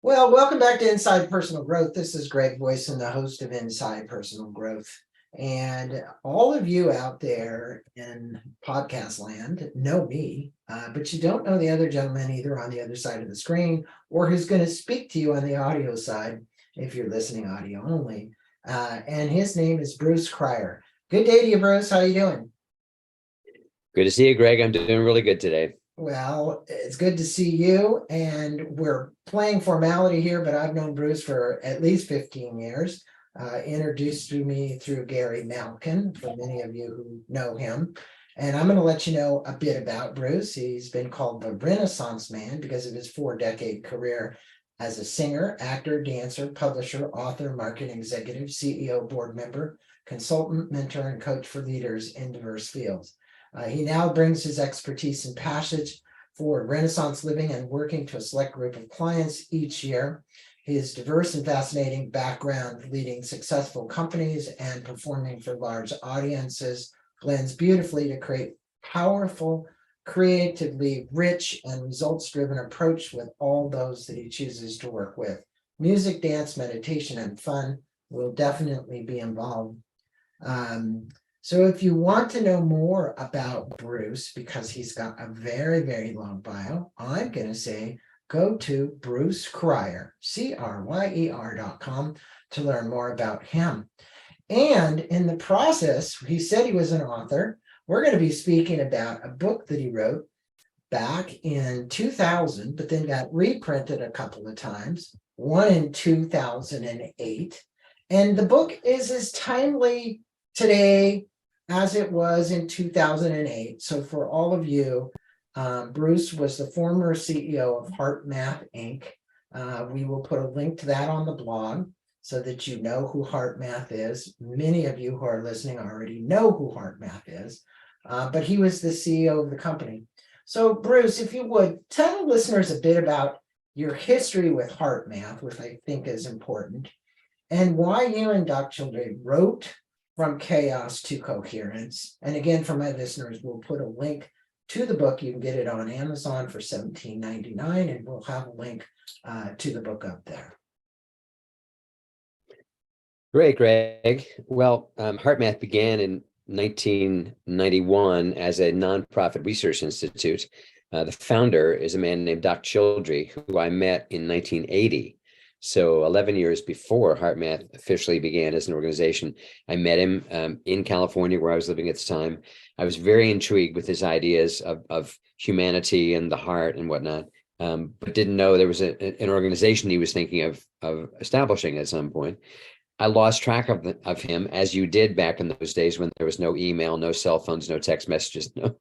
Well, welcome back to Inside Personal Growth. This is Greg Boyson, the host of Inside Personal Growth. And all of you out there in podcast land know me, but you don't know the other gentleman either on the other side of the screen or who's going to speak to you on the audio side if you're listening audio only. And his name is Bruce Cryer. Good day to you, Bruce. How you doing? Good to see you, Greg. I'm doing really good today. Well, it's good to see you, and we're playing formality here, but I've known Bruce for at least 15 years, introduced to me through Gary Malkin, for many of you who know him. And I'm going to let you know a bit about Bruce. He's been called the Renaissance Man because of his 4-decade career as a singer, actor, dancer, publisher, author, marketing executive, CEO, board member, consultant, mentor, and coach for leaders in diverse fields. He now brings his expertise and passion for Renaissance living and working to a select group of clients each year. His diverse and fascinating background leading successful companies and performing for large audiences blends beautifully to create powerful, creatively rich, and results-driven approach with all those that he chooses to work with. Music, dance, meditation, and fun will definitely be involved. So if you want to know more about Bruce, because he's got a very, very long bio, I'm going to say go to Bruce Cryer, CRYER.com, to learn more about him. And in the process, he said he was an author. We're going to be speaking about a book that he wrote back in 2000, but then got reprinted a couple of times, one in 2008. And the book is as timely today as it was in 2008. So for all of you, Bruce was the former CEO of HeartMath, Inc. We will put a link to that on the blog so that you know who HeartMath is. Many of you who are listening already know who HeartMath is, but he was the CEO of the company. So Bruce, if you would, tell the listeners a bit about your history with HeartMath, which I think is important, and why you and Doc Childre wrote From Chaos to Coherence. And again, for my listeners, we'll put a link to the book. You can get it on Amazon for $17.99, and we'll have a link to the book up there. Great, Greg. Well, HeartMath began in 1991 as a nonprofit research institute. The founder is a man named Doc Childre, who I met in 1980. So 11 years before HeartMath officially began as an organization, I met him in California, where I was living at the time. I was very intrigued with his ideas of humanity and the heart and whatnot, but didn't know there was an organization he was thinking of establishing at some point. I lost track of him, as you did back in those days when there was no email, no cell phones, no text messages, no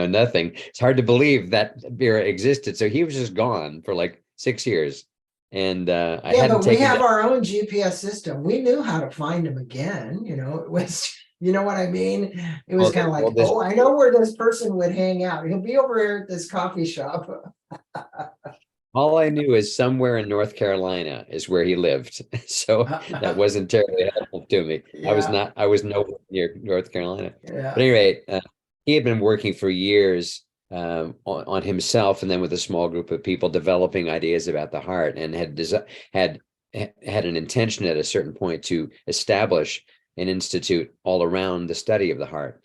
nothing. It's hard to believe that era existed. So he was just gone for like 6 years. And I hadn't but we taken have our own GPS system. We knew how to find him again. You know, it was, you know what I mean? It was kind of like, oh, I know where this person would hang out. He'll be over here at this coffee shop. All I knew is somewhere in North Carolina is where he lived. So that wasn't terribly helpful to me. Yeah. I was nowhere near North Carolina. Yeah. But at any rate, he had been working for years on himself, and then with a small group of people developing ideas about the heart, and had an intention at a certain point to establish an institute all around the study of the heart.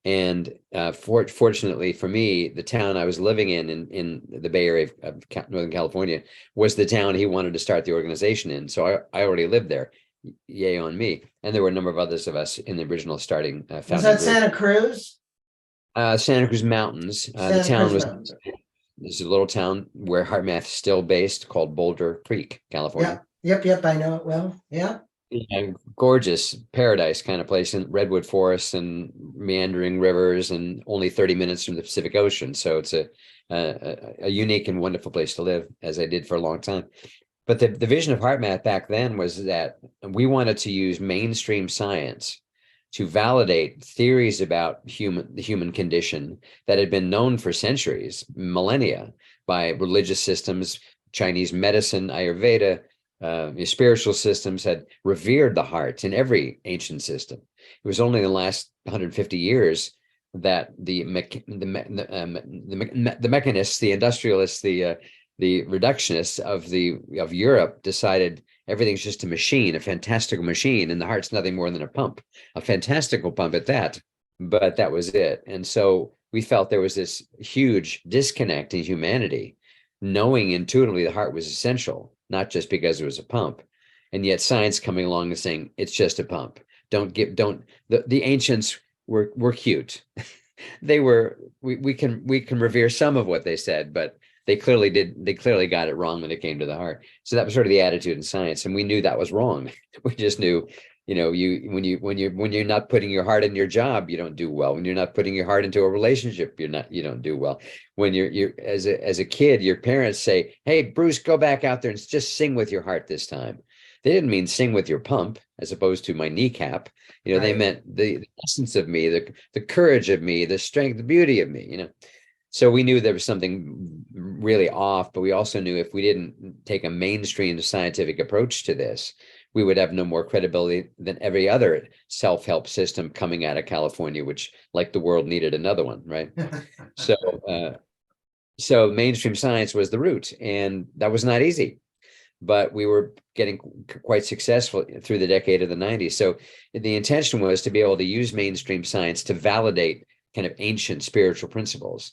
And fortunately for me, the town I was living in the Bay Area of Northern California was the town he wanted to start the organization in. So I already lived there. Yay on me. And there were a number of others of us in the original founding Was that group. Santa Cruz? Santa Cruz Mountains. The town was this is a little town where HeartMath is still based, called Boulder Creek, California. Yep. I know it well. Yeah. Gorgeous paradise kind of place, in redwood forests and meandering rivers, and only 30 minutes from the Pacific Ocean. So it's a unique and wonderful place to live, as I did for a long time. But the vision of HeartMath back then was that we wanted to use mainstream science to validate theories about the human condition that had been known for centuries, millennia, by religious systems, Chinese medicine, Ayurveda. Spiritual systems had revered the heart in every ancient system. It was only in the last 150 years that the mechanists, the industrialists, the the reductionists of Europe decided everything's just a machine, a fantastical machine, and the heart's nothing more than a pump, a fantastical pump at that. But that was it. And so we felt there was this huge disconnect in humanity, knowing intuitively the heart was essential, not just because it was a pump. And yet science coming along and saying it's just a pump. The ancients were cute. We can revere some of what they said, but they clearly got it wrong when it came to the heart. So that was sort of the attitude in science, and we knew that was wrong. We just knew, when you're not putting your heart in your job, you don't do well. When you're not putting your heart into a relationship, you don't do well. When you're as a kid, your parents say, "Hey, Bruce, go back out there and just sing with your heart this time." They didn't mean sing with your pump, as opposed to my kneecap. They meant the essence of me, the courage of me, the strength, the beauty of me. So we knew there was something really off, but we also knew if we didn't take a mainstream scientific approach to this, we would have no more credibility than every other self-help system coming out of California, which, like the world, needed another one, right? So mainstream science was the route, and that was not easy, but we were getting quite successful through the decade of the 90s. So the intention was to be able to use mainstream science to validate kind of ancient spiritual principles.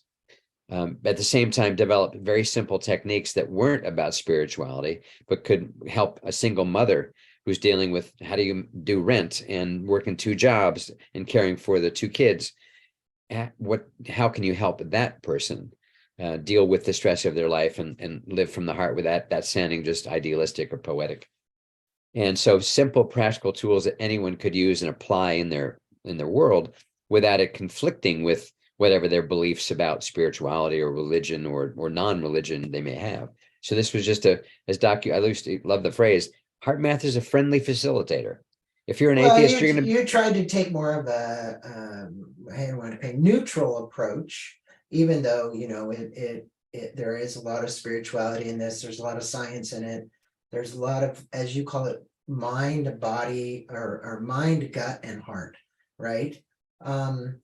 At the same time, develop very simple techniques that weren't about spirituality, but could help a single mother who's dealing with how do you do rent and working two jobs and caring for the two kids. How can you help that person deal with the stress of their life and live from the heart without that sounding just idealistic or poetic? And so simple, practical tools that anyone could use and apply in their world without it conflicting with whatever their beliefs about spirituality or religion or non-religion they may have. So this was just as Doc, I used to love the phrase, HeartMath is a friendly facilitator. If you're an atheist, you're going to... You tried to take more of a, I don't want to say neutral approach, even though, there is a lot of spirituality in this. There's a lot of science in it. There's a lot of, as you call it, mind, body, or mind, gut, and heart, right? And,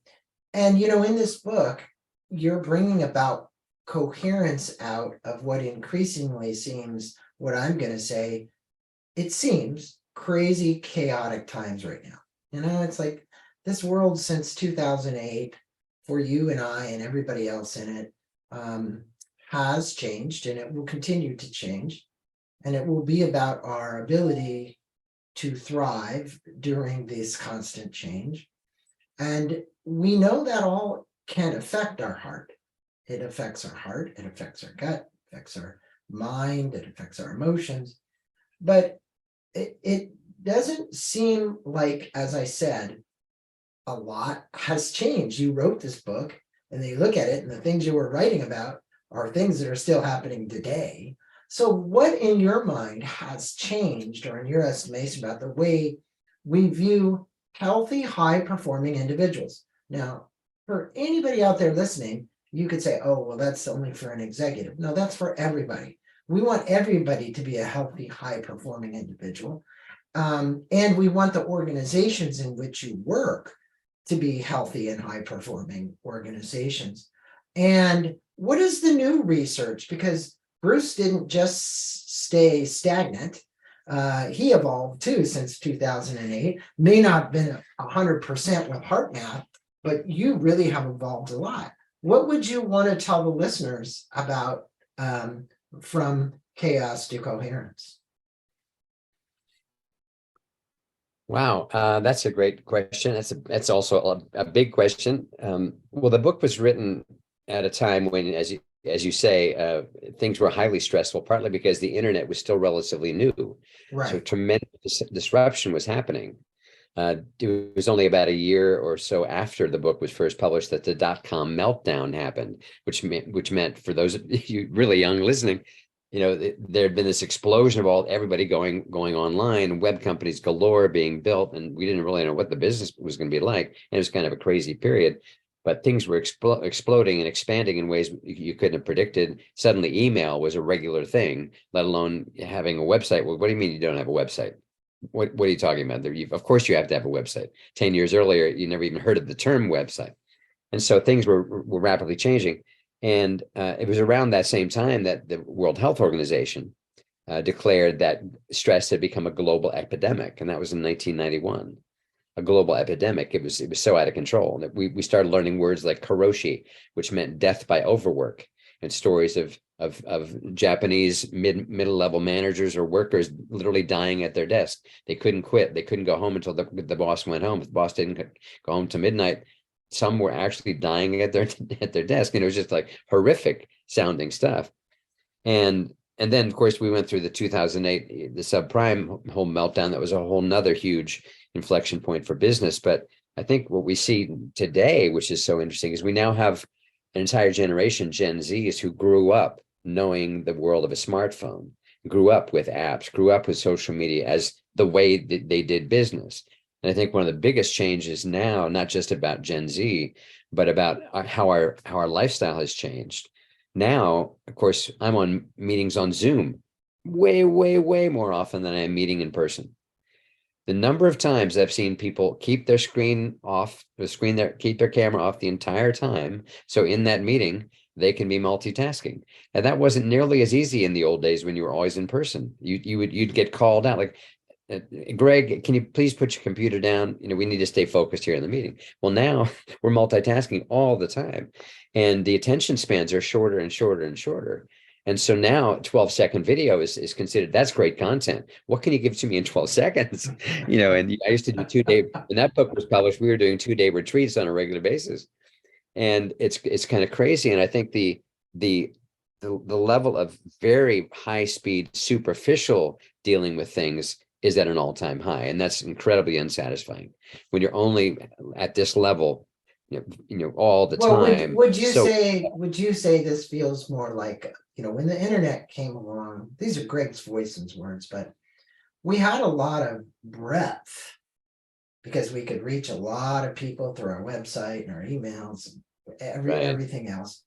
in this book, you're bringing about coherence out of what increasingly seems, what I'm going to say, it seems crazy, chaotic times right now. It's like this world since 2008, for you and I and everybody else in it, has changed, and it will continue to change. And it will be about our ability to thrive during this constant change. And we know that all can affect our heart. It affects our heart, it affects our gut, it affects our mind, it affects our emotions. But it doesn't seem like, as I said, a lot has changed. You wrote this book, and then you look at it, and the things you were writing about are things that are still happening today. So what in your mind has changed, or in your estimation, about the way we view healthy, high-performing individuals? Now, for anybody out there listening, you could say, oh, well, that's only for an executive. No, that's for everybody. We want everybody to be a healthy, high-performing individual. And we want the organizations in which you work to be healthy and high-performing organizations. And what is the new research? Because Bruce didn't just stay stagnant. He evolved too since 2008. May not have been 100% with HeartMath, but you really have evolved a lot. What would you want to tell the listeners about from chaos to coherence? Wow, that's a great question. That's also a big question. Well, the book was written at a time when, as you say, things were highly stressful, partly because the internet was still relatively new. Right. So tremendous disruption was happening. It was only about a year or so after the book was first published that the .com meltdown happened, which meant for those of you really young listening, there had been this explosion of everybody going online, web companies galore being built, and we didn't really know what the business was going to be like. And it was kind of a crazy period, but things were exploding and expanding in ways you couldn't have predicted. Suddenly, email was a regular thing, let alone having a website. Well, what do you mean you don't have a website? What are you talking about? Of course, you have to have a website. 10 years earlier, you never even heard of the term website. And so things were rapidly changing. And it was around that same time that the World Health Organization declared that stress had become a global epidemic, and that was in 1991. A global epidemic. It was so out of control that we started learning words like karoshi, which meant death by overwork, and stories of Japanese middle level managers or workers literally dying at their desk. They couldn't quit. They couldn't go home until the boss went home. If the boss didn't go home to midnight, some were actually dying at their desk, and it was just like horrific sounding stuff. And then, of course, we went through the 2008, the subprime whole meltdown. That was a whole nother huge inflection point for business. But I think what we see today, which is so interesting, is we now have an entire generation, Gen Zs, who grew up knowing the world of a smartphone, grew up with apps, grew up with social media as the way that they did business. And I think one of the biggest changes now, not just about Gen Z, but about how our lifestyle has changed. Now, of course, I'm on meetings on Zoom way, way, way more often than I am meeting in person. The number of times I've seen people keep their screen off, keep their camera off the entire time. So in that meeting, they can be multitasking. And that wasn't nearly as easy in the old days when you were always in person. You'd get called out like, Greg, can you please put your computer down? We need to stay focused here in the meeting. Well, now we're multitasking all the time, and the attention spans are shorter and shorter and shorter. And so now 12-second video is considered, that's great content. What can you give to me in 12 seconds? And I used to do 2-day, when that book was published, we were doing 2-day retreats on a regular basis. And it's kind of crazy. And I think the level of very high speed, superficial dealing with things is at an all-time high. And that's incredibly unsatisfying when you're only at this level, all the Well, time. would you say this feels more like, when the internet came along, these are Greg's Voisin's words, but we had a lot of breadth because we could reach a lot of people through our website and our emails, everything else.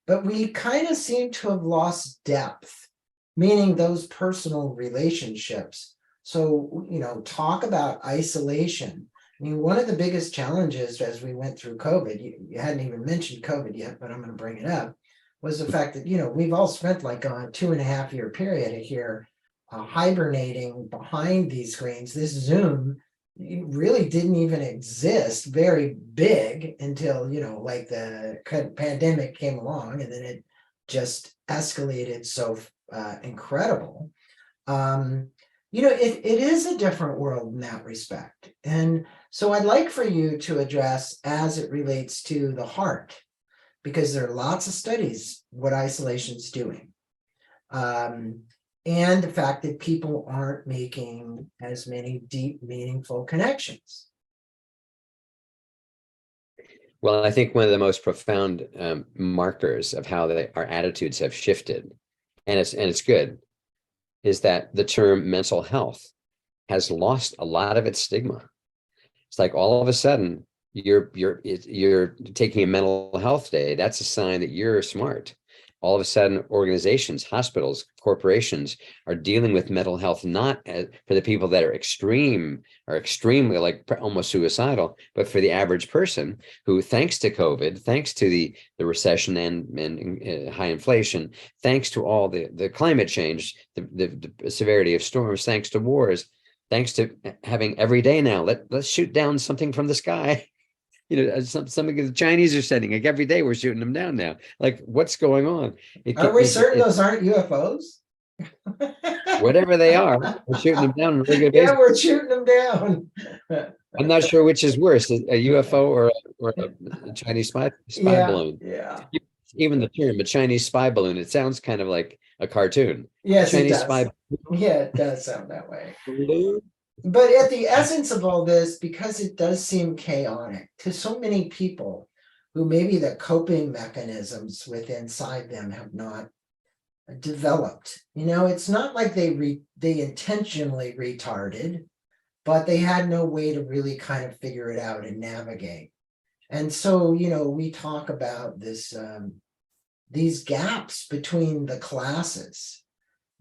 But we kind of seem to have lost depth, meaning those personal relationships. So, talk about isolation. I mean, one of the biggest challenges as we went through COVID, you hadn't even mentioned COVID yet, but I'm going to bring it up, was the fact that, we've all spent like a 2.5-year period here hibernating behind these screens. This Zoom really didn't even exist very big until, like the pandemic came along, and then it just escalated so incredible. It is a different world in that respect. And so I'd like for you to address as it relates to the heart, because there are lots of studies what isolation is doing. And the fact that people aren't making as many deep, meaningful connections. Well, I think one of the most profound markers of how our attitudes have shifted, and it's good, is that the term mental health has lost a lot of its stigma. It's like all of a sudden you're taking a mental health day. That's a sign that you're smart. All of a sudden, organizations, hospitals, corporations are dealing with mental health not for the people that are extremely like almost suicidal, but for the average person who, thanks to COVID, thanks to the recession and high inflation, thanks to all the climate change, the severity of storms, thanks to wars, thanks to having every day now, let's shoot down something from the sky. Some of the Chinese are sending, like every day we're shooting them down now. Like, what's going on? Are we certain those aren't UFOs? Whatever they are, we're shooting them down on a regular basis. Yeah, we're shooting them down. I'm not sure which is worse, a UFO or a Chinese spy balloon. Yeah. Even the term, a Chinese spy balloon, it sounds kind of like a cartoon. Yes, Chinese it does. spy Yeah, it does sound that way. balloon. But at the essence of all this, because it does seem chaotic to so many people who maybe the coping mechanisms within inside them have not developed. It's not like they intentionally retarded, but they had no way to really kind of figure it out and navigate. And so, we talk about this, these gaps between the classes,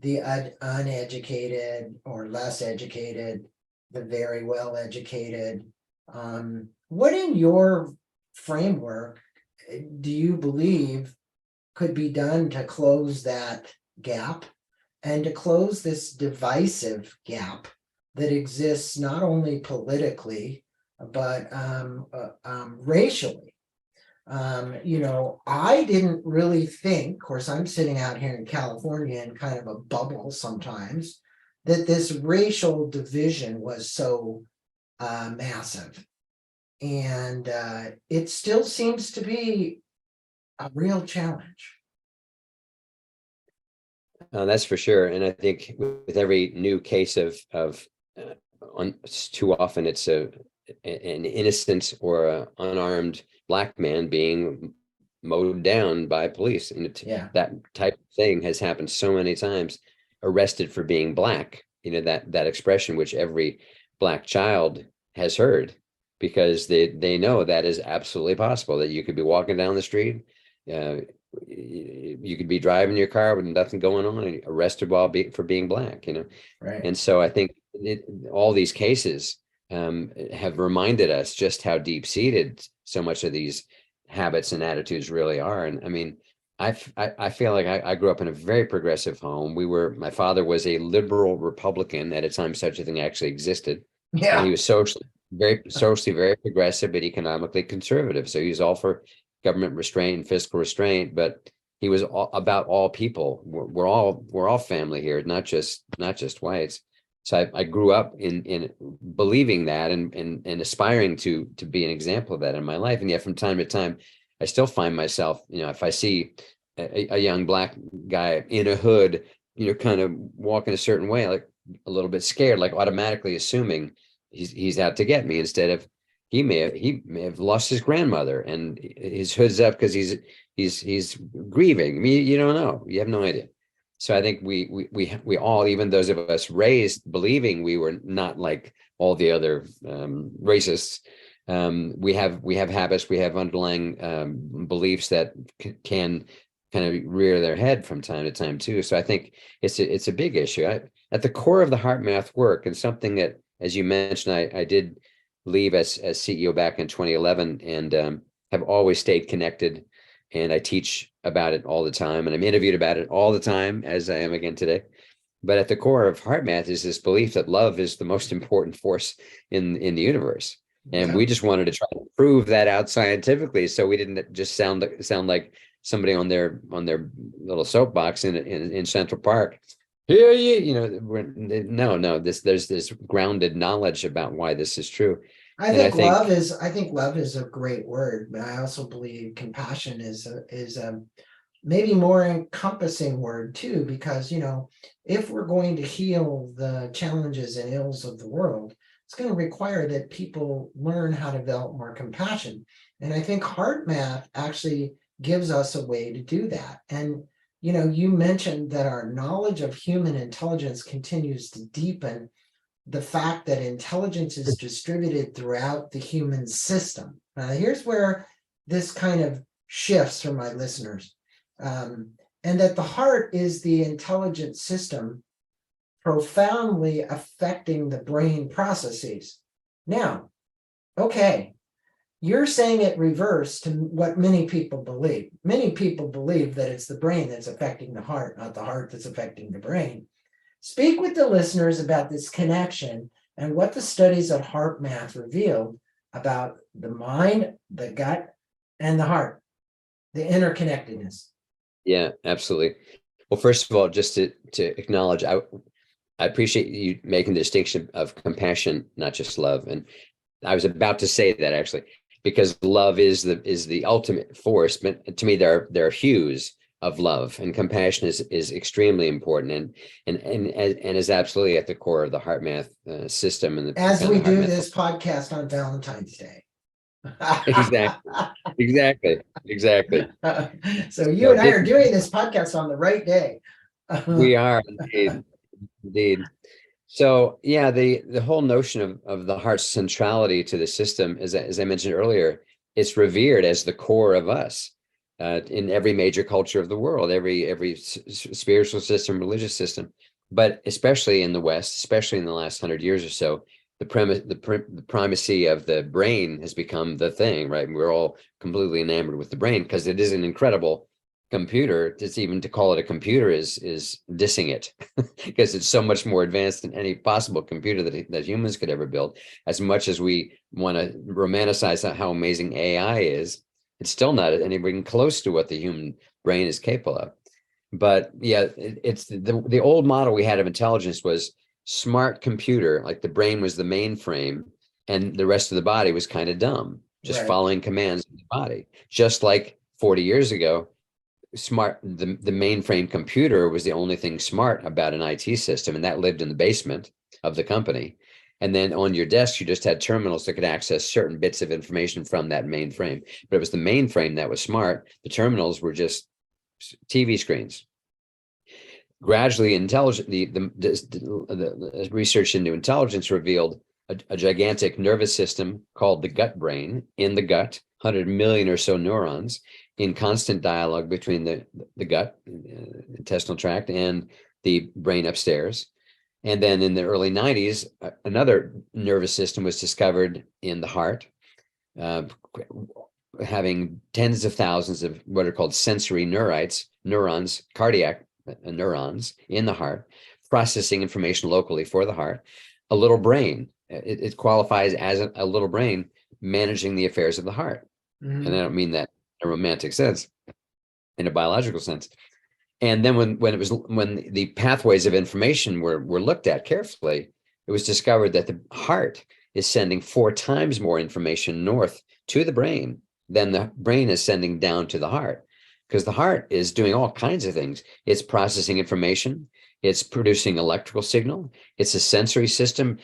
the uneducated or less educated, the very well educated. What in your framework do you believe could be done to close that gap and to close this divisive gap that exists not only politically, but racially. I didn't really think, of course, I'm sitting out here in California in kind of a bubble sometimes, that this racial division was so massive. And it still seems to be a real challenge. That's for sure. And I think with every new case too often it's an innocent or an unarmed Black man being mowed down by police. And that type of thing has happened so many times. Arrested for being Black, that expression which every Black child has heard, because they know that is absolutely possible, that you could be walking down the street, you could be driving your car with nothing going on and arrested for being Black, Right. And so I think all these cases have reminded us just how deep-seated so much of these habits and attitudes really are. And I mean, I feel like I grew up in a very progressive home. My father was a liberal Republican at a time such a thing actually existed. Yeah. And he was socially very progressive, but economically conservative. So he was all for government restraint and fiscal restraint, but he was about all people. We're all family here, not just whites. So I grew up in believing that and aspiring to be an example of that in my life. And yet from time to time, I still find myself, if I see a young Black guy in a hood, kind of walking a certain way, like a little bit scared, like automatically assuming he's out to get me, instead of he may have lost his grandmother and his hood's up because he's grieving. I mean, you don't know. You have no idea. So I think we all, even those of us raised believing we were not like all the other racists, we have habits, we have underlying beliefs that can kind of rear their head from time to time too. So I think it's a big issue. At the core of the HeartMath work, and something that, as you mentioned, I did leave as CEO back in 2011, and have always stayed connected. And I teach about it all the time, and I'm interviewed about it all the time, as I am again today. But at the core of HeartMath is this belief that love is the most important force in the universe. And we just wanted to try to prove that out scientifically, so we didn't just sound like somebody on their little soapbox in Central Park. Here there's this grounded knowledge about why this is true. I think love is a great word, but I also believe compassion is a maybe more encompassing word too, because if we're going to heal the challenges and ills of the world, it's going to require that people learn how to develop more compassion. And I think HeartMath actually gives us a way to do that. And you mentioned that our knowledge of human intelligence continues to deepen. The fact that intelligence is distributed throughout the human system. Now, here's where this kind of shifts for my listeners. And that the heart is the intelligent system profoundly affecting the brain processes. Now, okay, you're saying it reverse to what many people believe. Many people believe that it's the brain that's affecting the heart, not the heart that's affecting the brain. Speak with the listeners about this connection and what the studies of HeartMath revealed about the mind, the gut, and the heart, the interconnectedness. Yeah, absolutely. Well, first of all, just to acknowledge, I appreciate you making the distinction of compassion, not just love. And I was about to say that actually, because love is the ultimate force. But to me, there are hues of love, and compassion is extremely important and is absolutely at the core of the HeartMath system. And as we do this podcast on Valentine's Day. Exactly. So you and I are doing this podcast on the right day. We are indeed. So yeah, the whole notion of the heart's centrality to the system, as I mentioned earlier, it's revered as the core of us. In every major culture of the world, every spiritual system, religious system, but especially in the West, especially in the last 100 years or so, the primacy of the brain has become the thing, right? We're all completely enamored with the brain because it is an incredible computer, just even to call it a computer is dissing it because it's so much more advanced than any possible computer that humans could ever build. As much as we want to romanticize how amazing AI is, it's still not anywhere close to what the human brain is capable of. But yeah, it's the old model we had of intelligence was smart computer, like the brain was the mainframe and the rest of the body was kind of dumb, just Right. following commands of the body. Just like 40 years ago, the mainframe computer was the only thing smart about an IT system, and that lived in the basement of the company. And then on your desk, you just had terminals that could access certain bits of information from that mainframe. But it was the mainframe that was smart. The terminals were just TV screens. Gradually, the research into intelligence revealed a gigantic nervous system called the gut brain in the gut, 100 million or so neurons in constant dialogue between the gut, intestinal tract, and the brain upstairs. And then in the early 90s, another nervous system was discovered in the heart, having tens of thousands of what are called sensory neurons, cardiac neurons in the heart, processing information locally for the heart. A little brain, it qualifies as a little brain managing the affairs of the heart. Mhm. And I don't mean that in a romantic sense, in a biological sense. And then when the pathways of information were looked at carefully, it was discovered that the heart is sending 4 times more information north to the brain than the brain is sending down to the heart, because the heart is doing all kinds of things. It's processing information, it's producing electrical signal, it's a sensory system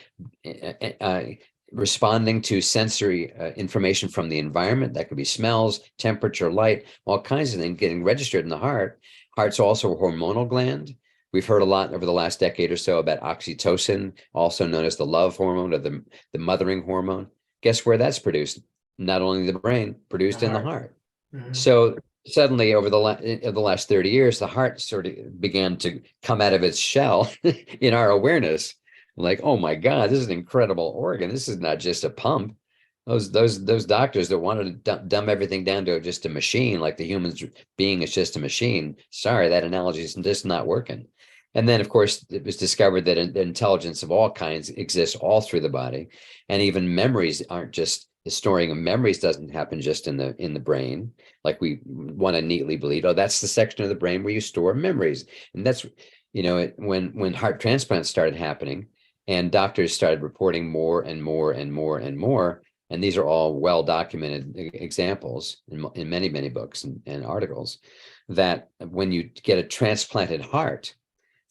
responding to sensory information from the environment. That could be smells, temperature, light, all kinds of things getting registered in the heart. Heart's also a hormonal gland. We've heard a lot over the last decade or so about oxytocin, also known as the love hormone or the mothering hormone. Guess where that's produced? Not only the brain, produced in the heart. Mhm. So suddenly over the last 30 years, the heart sort of began to come out of its shell in our awareness. Like, oh my God, this is an incredible organ. This is not just a pump. Those doctors that wanted to dumb everything down to just a machine, like the human's being is just a machine. Sorry, that analogy is just not working. And then, of course, it was discovered that intelligence of all kinds exists all through the body, and even memories aren't just the storing of memories doesn't happen just in the brain, like we want to neatly believe. Oh, that's the section of the brain where you store memories, and that's when heart transplants started happening, and doctors started reporting more and more and more and more. And these are all well documented examples in many books and articles, that when you get a transplanted heart,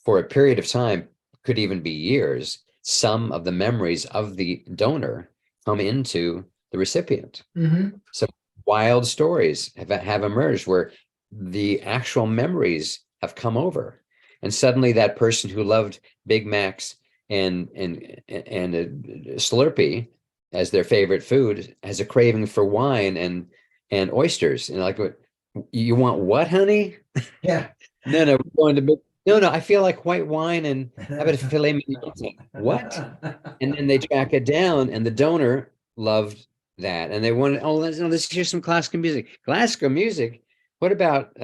for a period of time, could even be years, some of the memories of the donor come into the recipient. Mhm. So wild stories have emerged where the actual memories have come over. And suddenly that person who loved Big Macs and a Slurpee as their favorite food has a craving for wine and oysters. And like, what you want? What, honey? Yeah. No, we're going to no. I feel like white wine and how about a filet mignon? What? And then they track it down, and the donor loved that, and they wanted. Oh, let's hear some classical music. Classical music. What about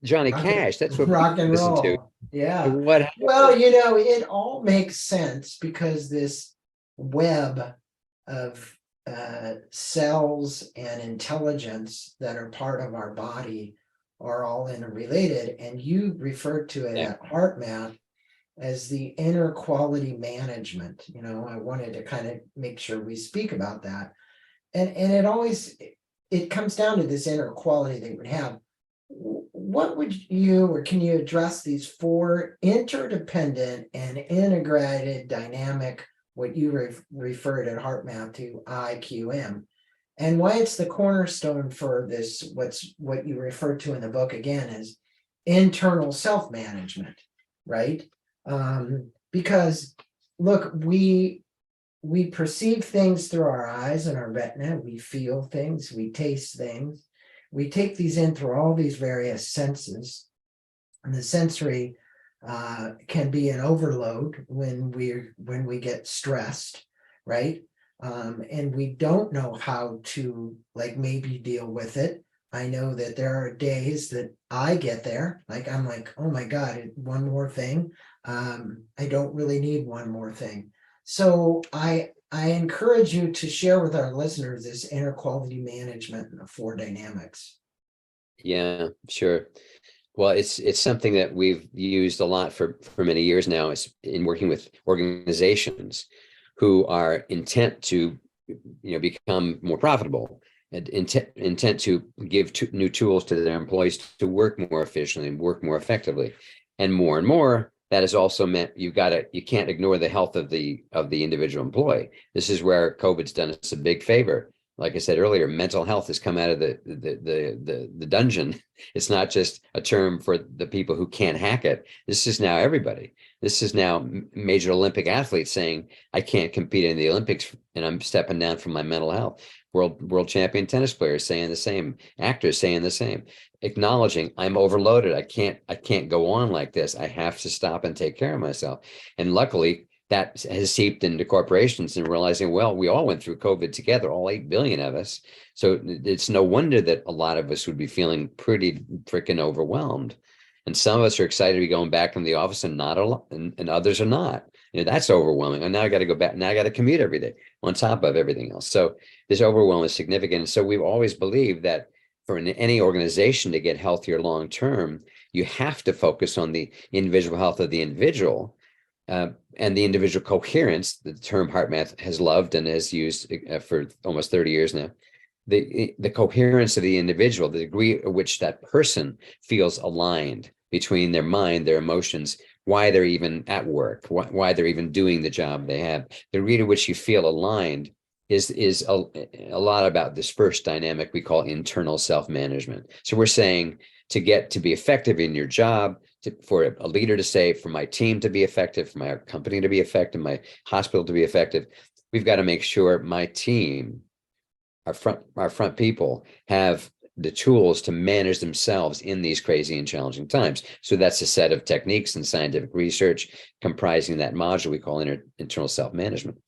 Johnny Cash? That's what we Rock and listen to. roll. Yeah. What Well, happened? it all makes sense because this web of cells and intelligence that are part of our body are all interrelated. And you referred to it Yeah, at HeartMath as the inner quality management. I wanted to kind of make sure we speak about that. And it comes down to this inner quality that you would have. What would you, or can you address these 4 interdependent and integrated dynamic, what you referred at HeartMath to IQM, and why it's the cornerstone for this, what you referred to in the book again as internal self-management, right? Because look, we perceive things through our eyes and our retina, we feel things, we taste things, we take these in through all these various senses, and the sensory can be an overload when we get stressed, right? And we don't know how to, like, maybe deal with it. I know that there are days that I get there, like I'm like, oh my God, one more thing. I don't really need one more thing. So I encourage you to share with our listeners this inner quality management and the four dynamics. Yeah, sure. Well, it's something that we've used a lot for many years now, is in working with organizations who are intent to, become more profitable, and intent to give new tools to their employees to work more efficiently and work more effectively. And more, that has also meant you can't ignore the health of the individual employee. This is where COVID's done us a big favor. Like I said earlier, mental health has come out of the dungeon. It's not just a term for the people who can't hack it. This is now everybody. This is now major Olympic athletes saying, I can't compete in the Olympics and I'm stepping down from my mental health. World champion tennis players saying the same, actors saying the same, acknowledging I'm overloaded. I can't go on like this. I have to stop and take care of myself. And luckily, that has seeped into corporations and realizing, well, we all went through COVID together, all 8 billion of us. So it's no wonder that a lot of us would be feeling pretty freaking overwhelmed. And some of us are excited to be going back in the office and not a lot, and others are not. That's overwhelming. And now I got to go back. Now I got to commute every day on top of everything else. So this overwhelm is significant. And so we've always believed that for any organization to get healthier long term, you have to focus on the individual health of the individual. And the individual coherence, the term HeartMath has loved and has used for almost 30 years now. The coherence of the individual, the degree at which that person feels aligned between their mind, their emotions, why they're even at work, why they're even doing the job they have. The degree to which you feel aligned is a lot about this first dynamic we call internal self-management. So we're saying, to get to be effective in your job, for a leader to say, for my team to be effective, for my company to be effective, my hospital to be effective, we've got to make sure my team, our front people, have the tools to manage themselves in these crazy and challenging times. So that's a set of techniques and scientific research comprising that module we call internal self-management.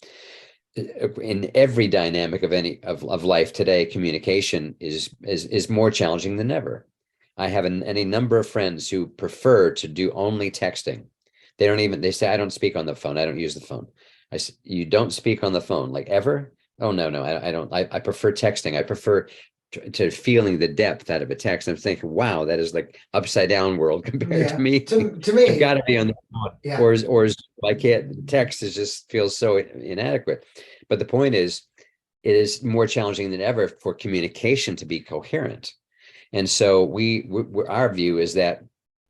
In every dynamic of life today, communication is more challenging than ever. I have any number of friends who prefer to do only texting. They say, I don't speak on the phone. I don't use the phone. You don't speak on the phone, like, ever? Oh, no, I don't. I prefer texting. I prefer to feeling the depth out of a text. I'm thinking, wow, that is like upside down world compared to me. To me, I've got to be on the phone. Yeah. Or I can't. Text just feels so inadequate. But the point is, it is more challenging than ever for communication to be coherent. And so our view is that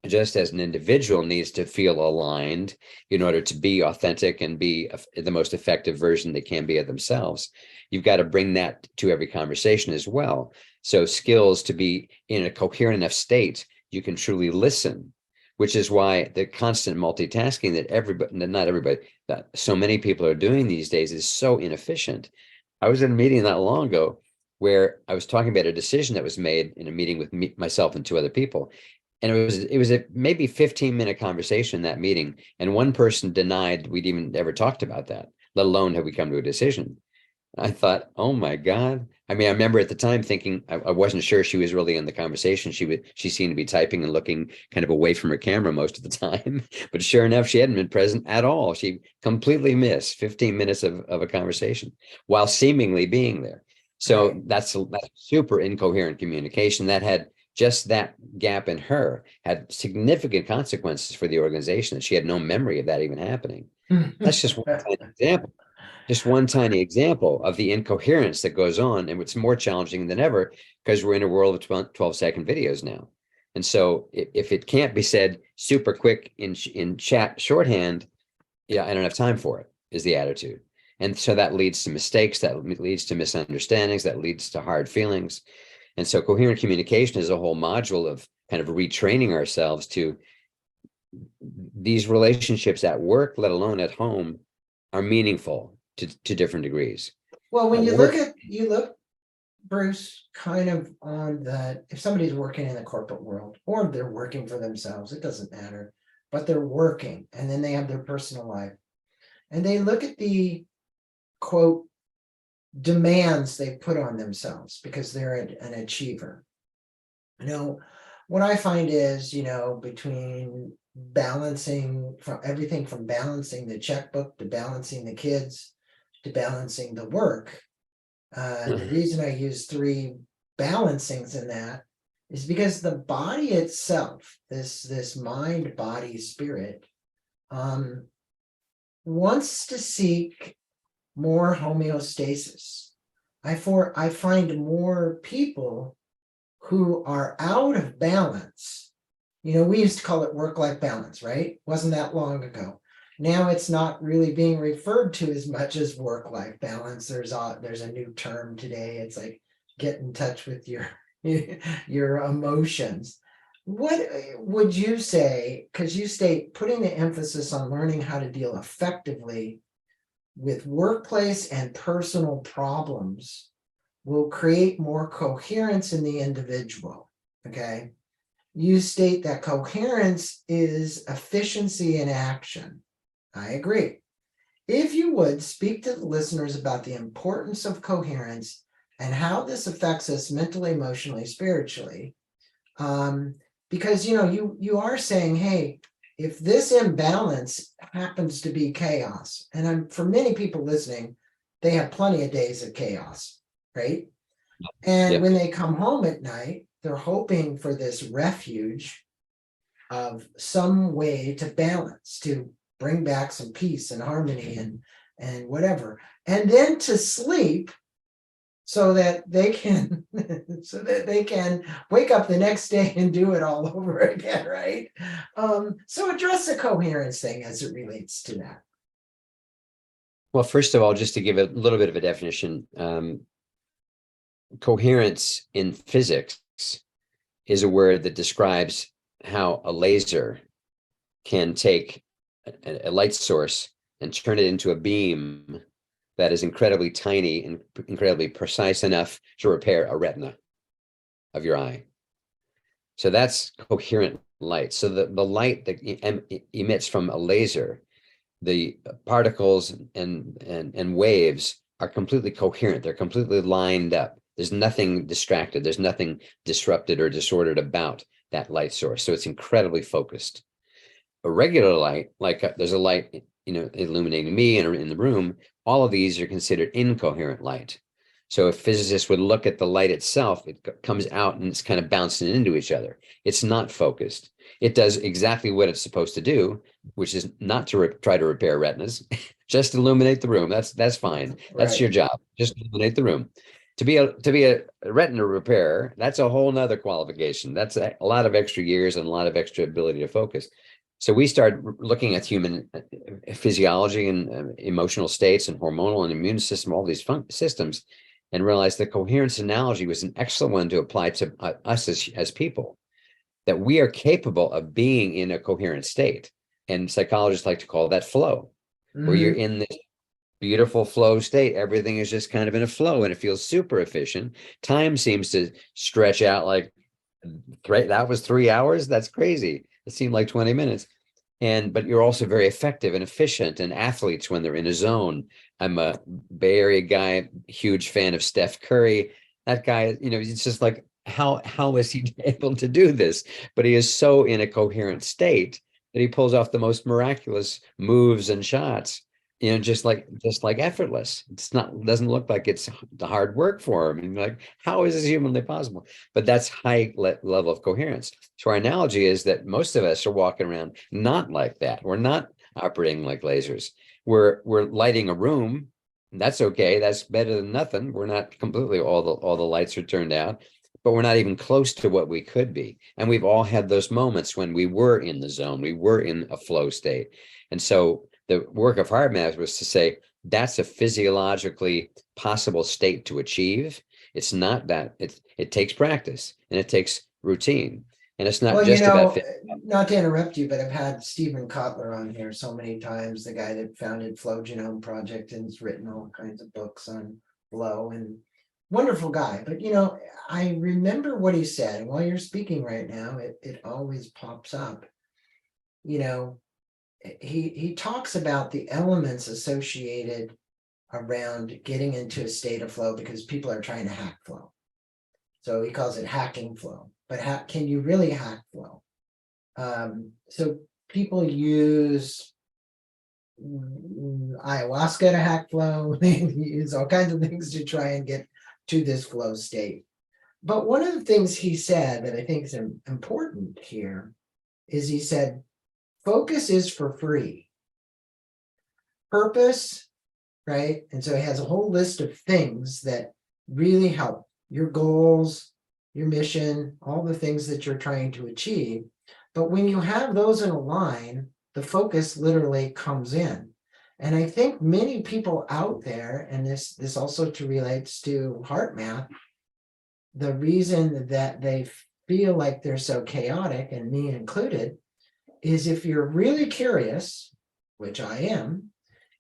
just as an individual needs to feel aligned in order to be authentic and be the most effective version they can be of themselves, you've got to bring that to every conversation as well. So skills to be in a coherent enough state, you can truly listen, which is why the constant multitasking that so many people are doing these days is so inefficient. I was in a meeting not long ago where I was talking about a decision that was made in a meeting with myself and two other people. And it was a maybe 15-minute conversation in that meeting. And one person denied we'd even ever talked about that, let alone have we come to a decision. I thought, oh my God. I mean, I remember at the time thinking I wasn't sure she was really in the conversation. She seemed to be typing and looking kind of away from her camera most of the time. But sure enough, she hadn't been present at all. She completely missed 15 minutes of a conversation while seemingly being there. So that's super incoherent communication. That had just that gap in her had significant consequences for the organization, that she had no memory of that even happening. That's just one tiny example. Just one tiny example of the incoherence that goes on, and it's more challenging than ever because we're in a world of 12-second videos now. And so if it can't be said super quick in chat shorthand, yeah, I don't have time for it, is the attitude. And so that leads to mistakes, that leads to misunderstandings, that leads to hard feelings. And so coherent communication is a whole module of kind of retraining ourselves to these relationships at work, let alone at home, are meaningful to different degrees. Well, when you look, Bruce, kind of on that, if somebody's working in the corporate world or they're working for themselves, it doesn't matter, but they're working and then they have their personal life and they look at the quote demands they put on themselves because they're an achiever. You know, what I find is, between balancing from everything from balancing the checkbook to balancing the kids to balancing the work. The reason I use three balancings in that is because the body itself, this mind, body, spirit, wants to seek more homeostasis. I find more people who are out of balance. We used to call it work-life balance, right? Wasn't that long ago. Now it's not really being referred to as much as work-life balance. There's a new term today. It's like get in touch with your your emotions. What would you say? Because you state putting the emphasis on learning how to deal effectively with workplace and personal problems will create more coherence in the individual. Okay. You state that coherence is efficiency in action. I agree. If you would speak to the listeners about the importance of coherence and how this affects us mentally, emotionally, spiritually, because you are saying, hey, if this imbalance happens to be chaos, and for many people listening, they have plenty of days of chaos, right? And Yep. when they come home at night, they're hoping for this refuge of some way to balance, to bring back some peace and harmony and whatever, and then to sleep so that they can wake up the next day and do it all over again, right? So address the coherence thing as it relates to that. Well, first of all, just to give a little bit of a definition, coherence in physics is a word that describes how a laser can take a light source and turn it into a beam that is incredibly tiny and incredibly precise enough to repair a retina of your eye. So that's coherent light. So the light that emits from a laser, the particles and waves are completely coherent. They're completely lined up. There's nothing distracted. There's nothing disrupted or disordered about that light source. So it's incredibly focused. A regular light, like there's a light, illuminating me and in the room, all of these are considered incoherent light. So if physicists would look at the light itself, it comes out and it's kind of bouncing into each other. It's not focused. It does exactly what it's supposed to do, which is not to try to repair retinas, just illuminate the room. That's fine. That's Right. your job. Just illuminate the room. To be a retina repairer, that's a whole nother qualification. That's a lot of extra years and a lot of extra ability to focus. So we started looking at human physiology and emotional states and hormonal and immune system, all these systems, and realized the coherence analogy was an excellent one to apply to us as people, that we are capable of being in a coherent state. And psychologists like to call that flow, where you're in this beautiful flow state. Everything is just kind of in a flow and it feels super efficient. Time seems to stretch out like, that was 3 hours. That's crazy. It seemed like 20 minutes. But you're also very effective and efficient, and athletes when they're in a zone. I'm a Bay Area guy, huge fan of Steph Curry. That guy, it's just like, how is he able to do this? But he is so in a coherent state that he pulls off the most miraculous moves and shots, just like effortless. Doesn't look like it's the hard work for him. And you're like, how is this humanly possible? But that's high level of coherence. So our analogy is that most of us are walking around not like that. We're not operating like lasers. We're lighting a room. That's okay. That's better than nothing. We're not completely all the lights are turned out, but we're not even close to what we could be. And we've all had those moments when we were in the zone, we were in a flow state. And so the work of HeartMath was to say that's a physiologically possible state to achieve. It's not that it takes practice and it takes routine. And it's not just about not to interrupt you, but I've had Stephen Kotler on here so many times, the guy that founded Flow Genome Project and has written all kinds of books on flow, and wonderful guy. But I remember what he said, and while you're speaking right now, it always pops up. He talks about the elements associated around getting into a state of flow because people are trying to hack flow. So he calls it hacking flow. but how can you really hack flow? So people use ayahuasca to hack flow. They use all kinds of things to try and get to this flow state. But one of the things he said that I think is important here is he said, focus is for free. Purpose, right? And so he has a whole list of things that really help your goals, your mission, all the things that you're trying to achieve. But when you have those in a line, the focus literally comes in. And I think many people out there, and this also relates to HeartMath, the reason that they feel like they're so chaotic, and me included, is if you're really curious, which I am,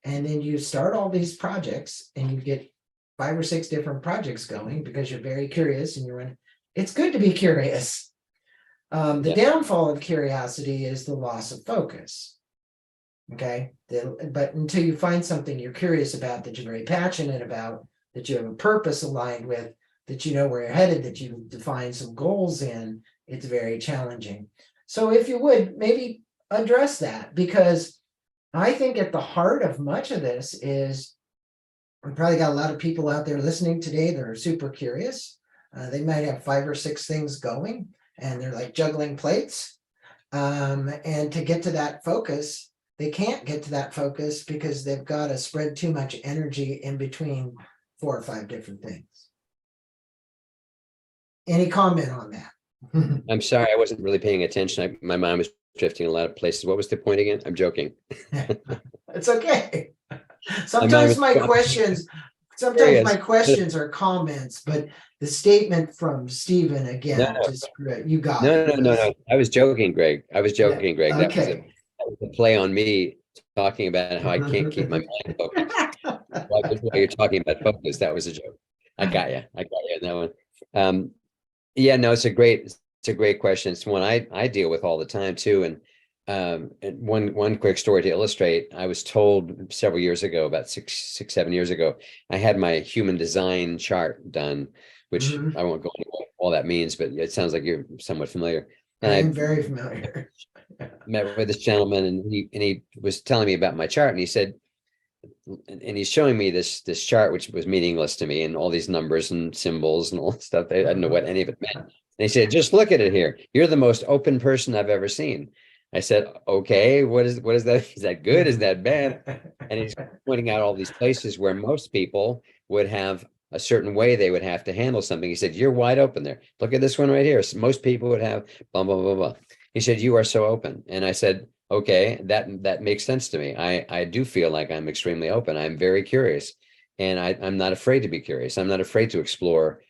and then you start all these projects and you get 5 or 6 different projects going because you're very curious and you're in, it's good to be curious. The downfall of curiosity is the loss of focus. Okay, but until you find something you're curious about, that you're very passionate about, that you have a purpose aligned with, that you know where you're headed, that you define some goals in, it's very challenging. So if you would, maybe address that, because I think at the heart of much of this is, we probably got a lot of people out there listening today that are super curious. They might have 5 or 6 things going, and they're like juggling plates. And to get to that focus, they can't get to that focus because they've got to spread too much energy in between 4 or 5 different things. Any comment on that? I'm sorry, I wasn't really paying attention. My mind was drifting a lot of places. What was the point again? I'm joking. It's okay. Sometimes my questions are comments, but the statement from Stephen again, just you got it. No. I was joking, Greg. I was joking, Greg. That Okay. was a play on me talking about how I can't keep my mind focused. While you're talking about focus, that was a joke. I got you on that one. Yeah, no, it's a great question. It's one I deal with all the time too. And one quick story to illustrate, I was told several years ago, about 7 years ago, I had my human design chart done, which I won't go into what all that means, but it sounds like you're somewhat familiar. And I'm very familiar. Met with this gentleman, and he was telling me about my chart, and he said, and he's showing me this chart, which was meaningless to me, and all these numbers and symbols and all that stuff. I didn't know what any of it meant. And he said, just look at it here. You're the most open person I've ever seen. I said, okay, what is that? Is that good? Is that bad? And he's pointing out all these places where most people would have a certain way they would have to handle something. He said, you're wide open there. Look at this one right here. Most people would have blah, blah, blah, blah. He said, you are so open. And I said, okay, that makes sense to me. I do feel like I'm extremely open. I'm very curious, and I'm not afraid to be curious. I'm not afraid to explore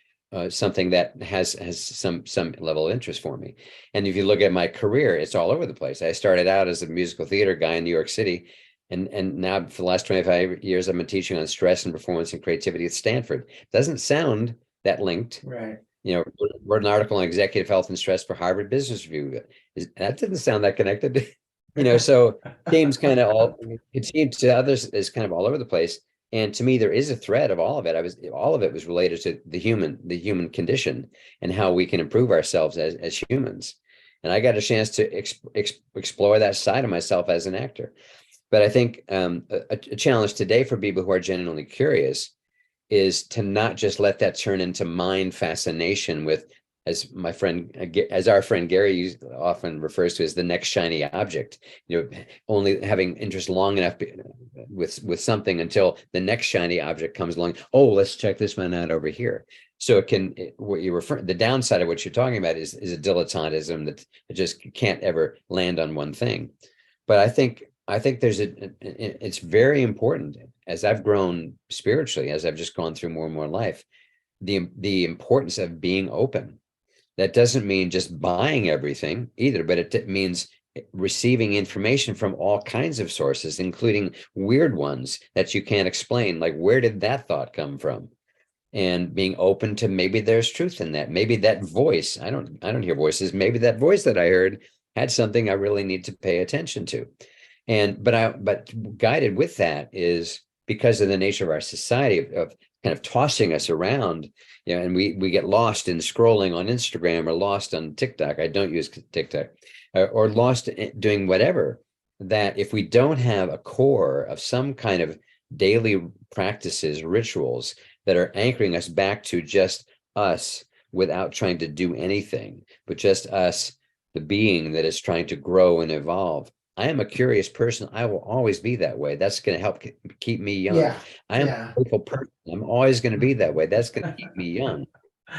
something that has some level of interest for me. And if you look at my career, it's all over the place. I started out as a musical theater guy in New York City, and now for the last 25 years, I've been teaching on stress and performance and creativity at Stanford. Doesn't sound that linked, right? You know, wrote an article on executive health and stress for Harvard Business Review. That didn't sound that connected. You know, so themes kind of it seemed to others is kind of all over the place. And to me, there is a thread of all of it. All of it was related to the human condition and how we can improve ourselves as humans. And I got a chance to explore that side of myself as an actor. But I think a challenge today for people who are genuinely curious is to not just let that turn into mind fascination with, as our friend Gary often refers to as, the next shiny object. You know, only having interest long enough with something until the next shiny object comes along. Oh, let's check this one out over here. So the downside of what you're talking about is a dilettantism that just can't ever land on one thing. But I think it's very important, as I've grown spiritually, as I've just gone through more and more life, the importance of being open. That doesn't mean just buying everything either, but it means receiving information from all kinds of sources, including weird ones that you can't explain. Like, where did that thought come from? And being open to, maybe there's truth in that. Maybe that voice, I don't hear voices. Maybe that voice that I heard had something I really need to pay attention to. But guided with that is, because of the nature of our society of kind of tossing us around, and we get lost in scrolling on Instagram or lost on TikTok. I don't use TikTok, or lost in doing whatever, that if we don't have a core of some kind of daily practices, rituals that are anchoring us back to just us without trying to do anything, but just us, the being that is trying to grow and evolve. I am a curious person. I will always be that way. That's going to help keep me young. Yeah. I am Yeah. a playful person. I'm always going to be that way. That's going to keep me young.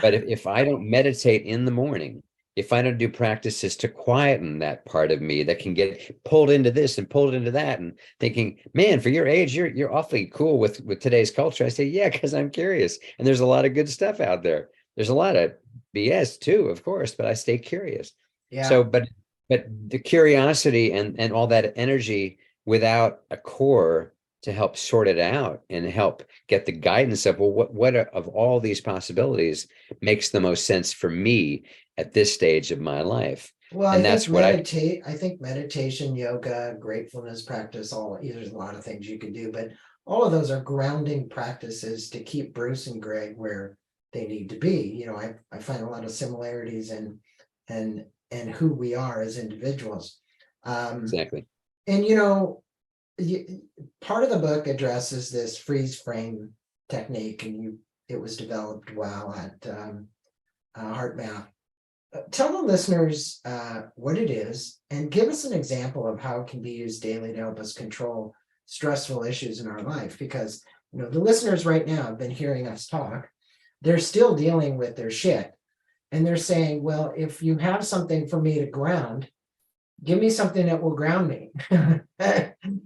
But if I don't meditate in the morning, if I don't do practices to quieten that part of me that can get pulled into this and pulled into that, and thinking, man, for your age, you're awfully cool with today's culture. I say, yeah, because I'm curious. And there's a lot of good stuff out there. There's a lot of BS too, of course, but I stay curious. Yeah. So, but the curiosity and all that energy without a core to help sort it out and help get the guidance of, well, what of all these possibilities makes the most sense for me at this stage of my life. Well, And that's what I think meditation, yoga, gratefulness practice, there's a lot of things you can do, but all of those are grounding practices to keep Bruce and Greg where they need to be. I find a lot of similarities and who we are as individuals. exactly. And part of the book addresses this freeze frame technique, and it was developed while at HeartMath. Tell the listeners what it is, and give us an example of how it can be used daily to help us control stressful issues in our life. Because the listeners right now have been hearing us talk. They're still dealing with their shit, and they're saying, well, if you have something for me to ground, give me something that will ground me. And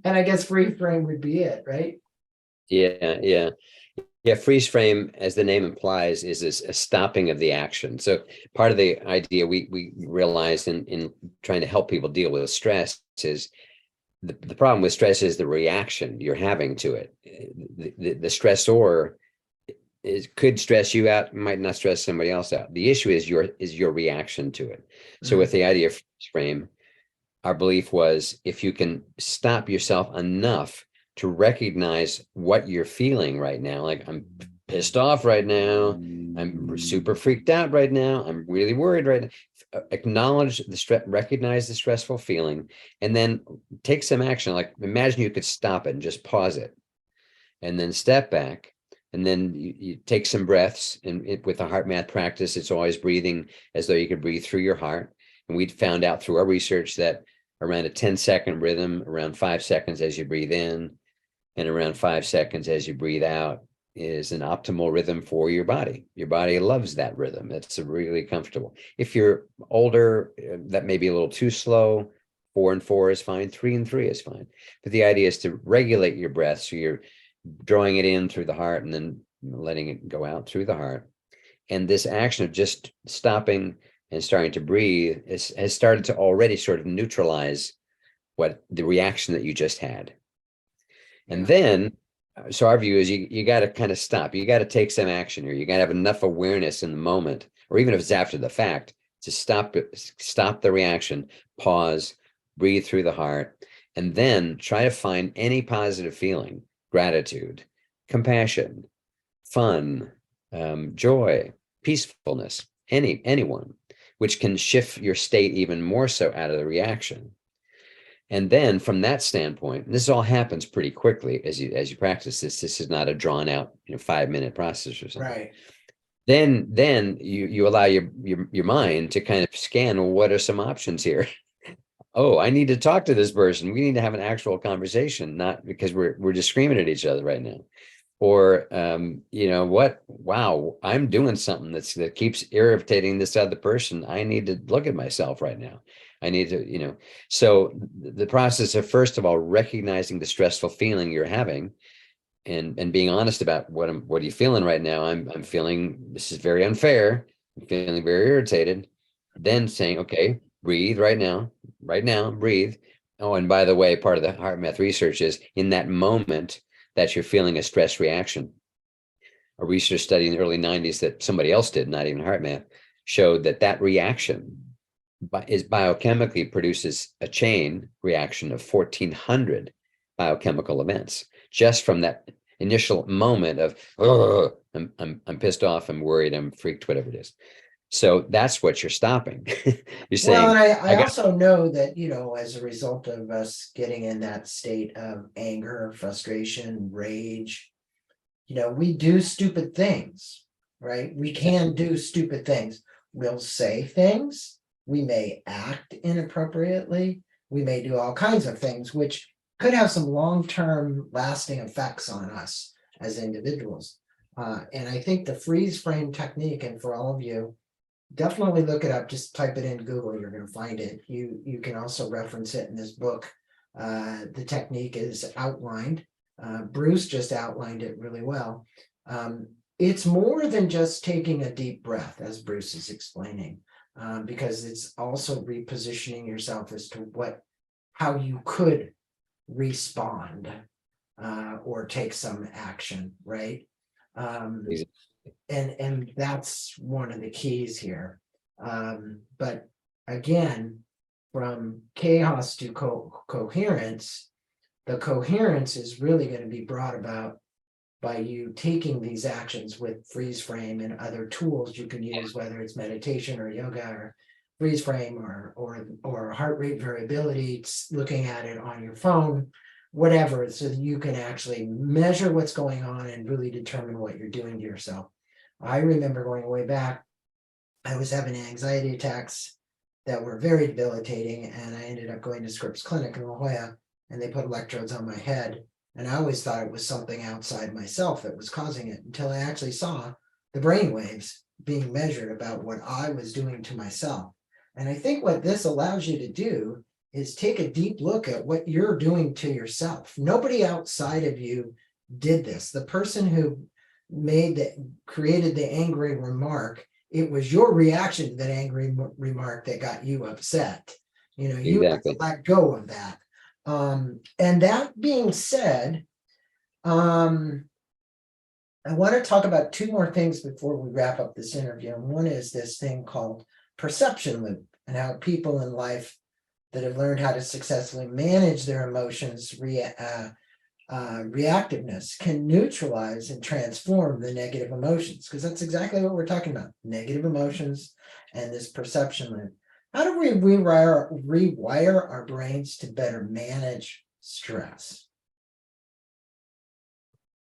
I guess free frame would be it, right? Yeah, freeze frame, as the name implies, is a stopping of the action. So part of the idea we realized in trying to help people deal with stress is the problem with stress is the reaction you're having to it. The stressor could stress you out, might not stress somebody else out. The issue is your reaction to it. So with the idea of freeze frame, our belief was, if you can stop yourself enough to recognize what you're feeling right now, like, I'm pissed off right now, I'm super freaked out right now, I'm really worried right now. Acknowledge the stress, recognize the stressful feeling, and then take some action. Like, imagine you could stop it and just pause it, and then step back, and then you take some breaths. And with the HeartMath practice, it's always breathing as though you could breathe through your heart. And we'd found out through our research that around a 10-second rhythm, around 5 seconds as you breathe in, and around 5 seconds as you breathe out, is an optimal rhythm for your body. Your body loves that rhythm. It's really comfortable. If you're older, that may be a little too slow. 4 and 4 is fine. 3 and 3 is fine. But the idea is to regulate your breath. So you're drawing it in through the heart and then letting it go out through the heart. And this action of just stopping and starting to breathe has started to already sort of neutralize what the reaction that you just had. And then, so our view is you got to kind of stop. You got to take some action here. You got to have enough awareness in the moment, or even if it's after the fact, to stop the reaction, pause, breathe through the heart, and then try to find any positive feeling: gratitude, compassion, fun, joy, peacefulness, anyone, which can shift your state even more so out of the reaction. And then from that standpoint, this all happens pretty quickly as you practice this. This is not a drawn out 5-minute process or something. Right. Then you allow your mind to kind of scan, well, what are some options here? Oh, I need to talk to this person. We need to have an actual conversation, not because we're just screaming at each other right now. Or what? Wow, I'm doing something that keeps irritating this other person. I need to look at myself right now. I need to, so the process of, first of all, recognizing the stressful feeling you're having, and being honest about what are you feeling right now? I'm feeling, this is very unfair. I'm feeling very irritated. Then saying, okay, breathe right now, breathe. Oh, and by the way, part of the HeartMath research is, in that moment that you're feeling a stress reaction, a research study in the early 90s that somebody else did, not even HeartMath, showed that reaction is biochemically produces a chain reaction of 1,400 biochemical events just from that initial moment of, oh, I'm pissed off, I'm worried, I'm freaked, whatever it is. So that's what you're stopping. You're Well, saying, and I I got, also know that, as a result of us getting in that state of anger, frustration, rage, we do stupid things, right? We can do stupid things. We'll say things, we may act inappropriately, we may do all kinds of things, which could have some long-term lasting effects on us as individuals. And I think the freeze frame technique, and for all of you, definitely look it up. Just type it in Google, you're going to find it. You can also reference it in this book. The technique is outlined. Bruce just outlined it really well. It's more than just taking a deep breath, as Bruce is explaining, because it's also repositioning yourself as to how you could respond or take some action, right? And that's one of the keys here. But again, from chaos to coherence, the coherence is really going to be brought about by you taking these actions with freeze frame and other tools you can use, whether it's meditation or yoga or freeze frame or heart rate variability, looking at it on your phone, whatever, so that you can actually measure what's going on and really determine what you're doing to yourself. I remember going way back, I was having anxiety attacks that were very debilitating, and I ended up going to Scripps Clinic in La Jolla, and they put electrodes on my head. And I always thought it was something outside myself that was causing it, until I actually saw the brain waves being measured about what I was doing to myself. And I think what this allows you to do is take a deep look at what you're doing to yourself. Nobody outside of you did this. The person who created the angry remark, it was your reaction to that angry remark that got you upset. You have to let go of that. And that being said, I want to talk about two more things before we wrap up this interview. And one is this thing called perception loop, and how people in life that have learned how to successfully manage their emotions, reactiveness, can neutralize and transform the negative emotions, because that's exactly what we're talking about, negative emotions and this perception loop. How do we rewire our brains to better manage stress?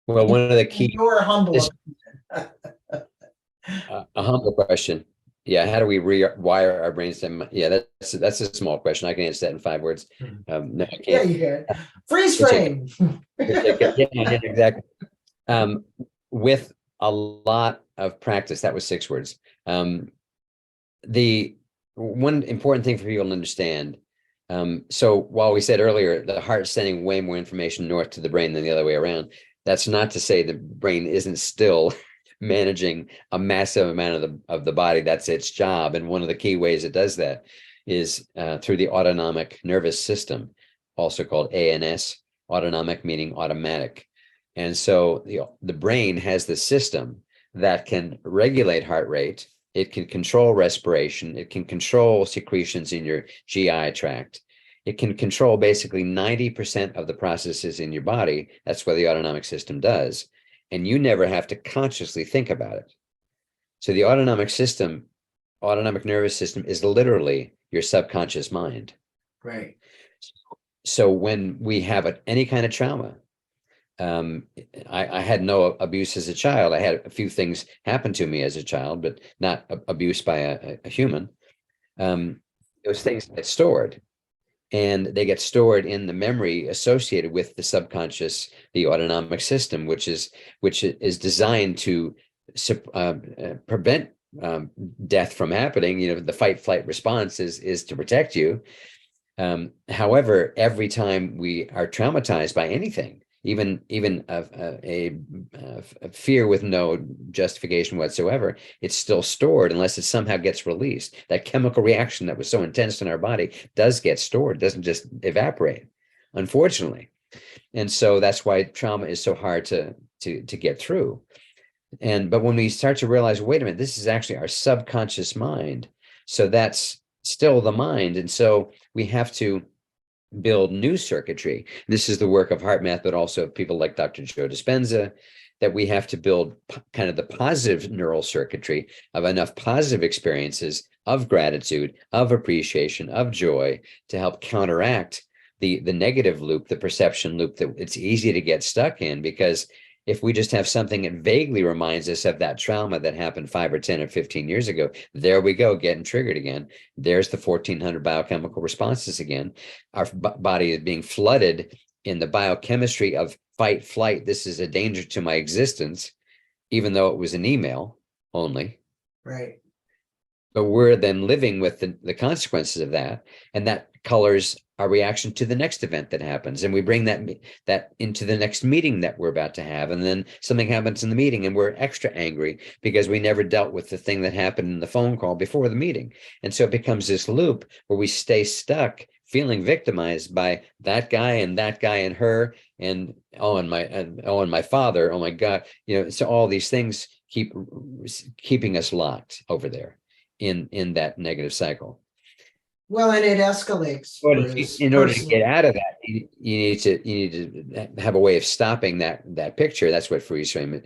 well, one of the key, Your humble a humble question. Yeah, how do we rewire our brains? Yeah, that's a small question. I can answer that in 5 words. No, I can't. Yeah, you can. Freeze frame. Yeah, exactly. With a lot of practice, that was 6 words. The one important thing for people to understand. So while we said earlier, the heart's sending way more information north to the brain than the other way around, that's not to say the brain isn't still managing a massive amount of the body. That's its job. And one of the key ways it does that is through the autonomic nervous system, also called ANS, autonomic meaning automatic. And so the brain has the system that can regulate heart rate. It can control respiration. It can control secretions in your GI tract. It can control basically 90% of the processes in your body. That's what the autonomic system does. And you never have to consciously think about it. So the autonomic nervous system is literally your subconscious mind. Right. So when we have any kind of trauma, I had no abuse as a child. I had a few things happen to me as a child, but not abuse by a human. Those things get stored, and they get stored in the memory associated with the subconscious, the autonomic system, which is designed to prevent death from happening. The fight flight response is to protect you. However, every time we are traumatized by anything, even a fear with no justification whatsoever, it's still stored unless it somehow gets released. That chemical reaction that was so intense in our body does get stored, doesn't just evaporate, unfortunately. And so that's why trauma is so hard to get through. But when we start to realize, wait a minute, this is actually our subconscious mind. So that's still the mind. And so we have to build new circuitry. This is the work of HeartMath, but also people like Dr. Joe Dispenza, that we have to build kind of the positive neural circuitry of enough positive experiences of gratitude, of appreciation, of joy to help counteract the negative loop, the perception loop that it's easy to get stuck in. Because if we just have something that vaguely reminds us of that trauma that happened 5 or 10 or 15 years ago, there we go, getting triggered again. There's the 1400 biochemical responses again. Our body is being flooded in the biochemistry of fight, flight. This is a danger to my existence, even though it was an email only. Right. But we're then living with the consequences of that, and that colors our reaction to the next event that happens, and we bring that into the next meeting that we're about to have, and then something happens in the meeting and we're extra angry because we never dealt with the thing that happened in the phone call before the meeting. And so it becomes this loop where we stay stuck feeling victimized by that guy and her and my father, oh my God, so all these things keeping us locked over there in that negative cycle. Well, and it escalates. In order to get out of that, you need to have a way of stopping that picture. That's what freeze frame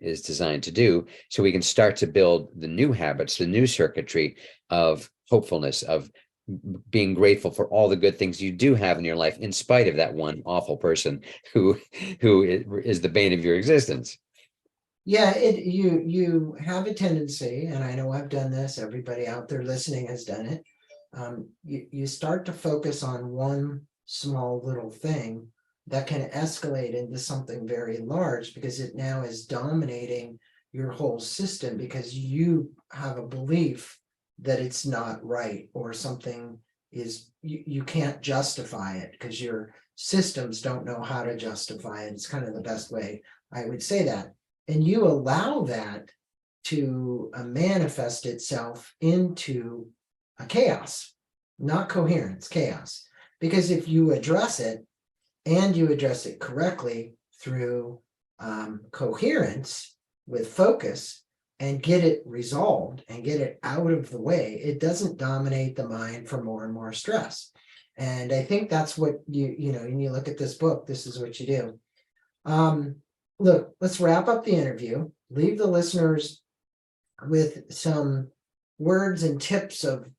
is designed to do. So we can start to build the new habits, the new circuitry of hopefulness, of being grateful for all the good things you do have in your life, in spite of that one awful person who is the bane of your existence. Yeah, you have a tendency, and I know I've done this, everybody out there listening has done it. You start to focus on one small little thing that can escalate into something very large, because it now is dominating your whole system, because you have a belief that it's not right, or something is, you can't justify it because your systems don't know how to justify it. It's kind of the best way I would say that. And you allow that to manifest itself into a chaos, not coherence, chaos. Because if you address it, and you address it correctly through coherence with focus, and get it resolved and get it out of the way, it doesn't dominate the mind for more and more stress. And I think that's what when you look at this book, this is what you do. Look, let's wrap up the interview, leave the listeners with some words and tips of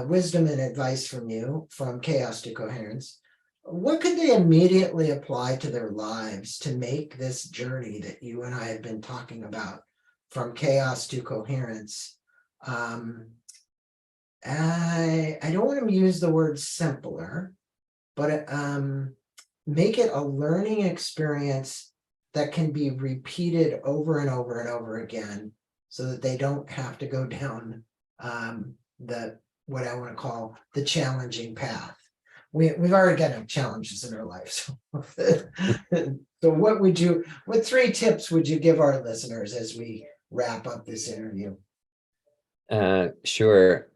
wisdom and advice from you, from chaos to coherence. What could they immediately apply to their lives to make this journey that you and I have been talking about, from chaos to coherence? I don't want to use the word simpler, but make it a learning experience that can be repeated over and over and over again, so that they don't have to go down what I want to call the challenging path. We've already got enough challenges in our lives. So what 3 tips would you give our listeners as we wrap up this interview? Sure.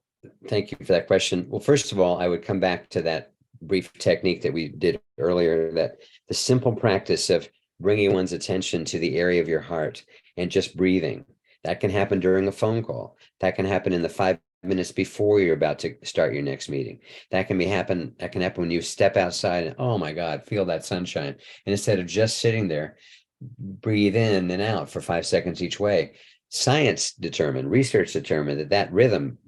Thank you for that question. Well, first of all, I would come back to that brief technique that we did earlier, that the simple practice of bringing one's attention to the area of your heart and just breathing. That can happen during a phone call. That can happen in the 5 minutes before you're about to start your next meeting. That can happen when you step outside and, oh my God, feel that sunshine. And instead of just sitting there, breathe in and out for 5 seconds each way. Research determined that rhythm,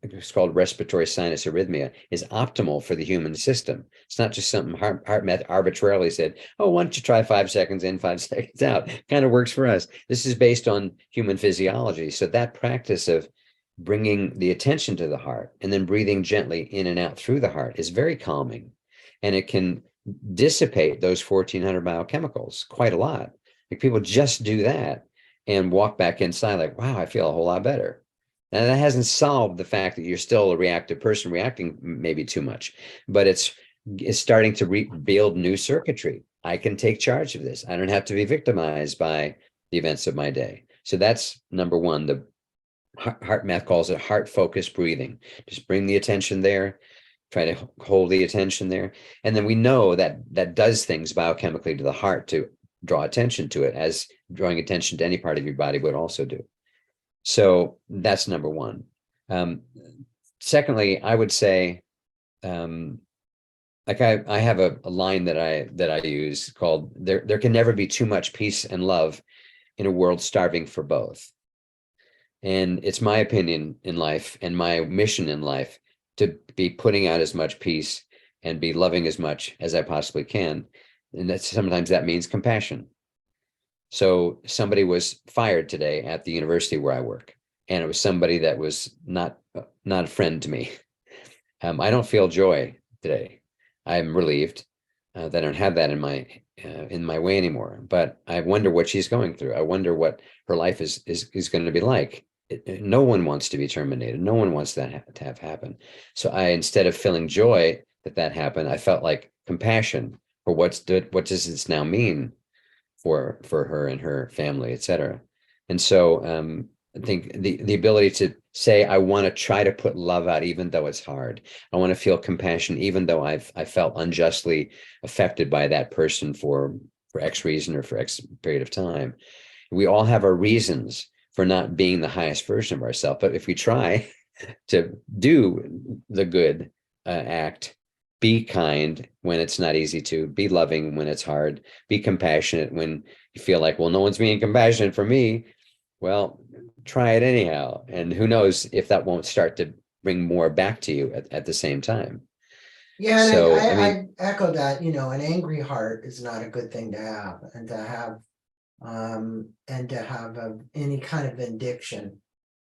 it's called respiratory sinus arrhythmia, is optimal for the human system. It's not just something HeartMath arbitrarily said, oh, why don't you try 5 seconds in, 5 seconds out? Kind of works for us. This is based on human physiology. So that practice of bringing the attention to the heart and then breathing gently in and out through the heart is very calming. And it can dissipate those 1400 biochemicals quite a lot. Like, people just do that and walk back inside like, wow, I feel a whole lot better. Now, that hasn't solved the fact that you're still a reactive person, reacting maybe too much, but it's starting to build new circuitry. I can take charge of this. I don't have to be victimized by the events of my day. So that's number one. The HeartMath calls it heart-focused breathing. Just bring the attention there, try to hold the attention there. And then we know that does things biochemically to the heart to draw attention to it, as drawing attention to any part of your body would also do. So that's number one. Secondly, I would say like I have a line that I use called there can never be too much peace and love in a world starving for both. And it's my opinion in life and my mission in life to be putting out as much peace and be loving as much as I possibly can. And that's sometimes that means compassion. So somebody was fired today at the university where I work, and it was somebody that was not a friend to me. I don't feel joy today. I'm relieved that I don't have that in my way anymore. But I wonder what she's going through. I wonder what her life is going to be like. No one wants to be terminated. No one wants that to have happen. So instead of feeling joy that happened, I felt like compassion for what does this now mean for her and her family, et cetera. And so I think the ability to say, I want to try to put love out, even though it's hard. I want to feel compassion, even though I felt unjustly affected by that person for X reason or for X period of time. We all have our reasons for not being the highest version of ourselves. But if we try to do the good act, be kind when it's not easy to, be loving when it's hard, be compassionate when you feel like, well, no one's being compassionate for me. Well, try it anyhow. And who knows if that won't start to bring more back to you at the same time. Yeah, and So, I echo that, an angry heart is not a good thing to have, and to have any kind of vindictive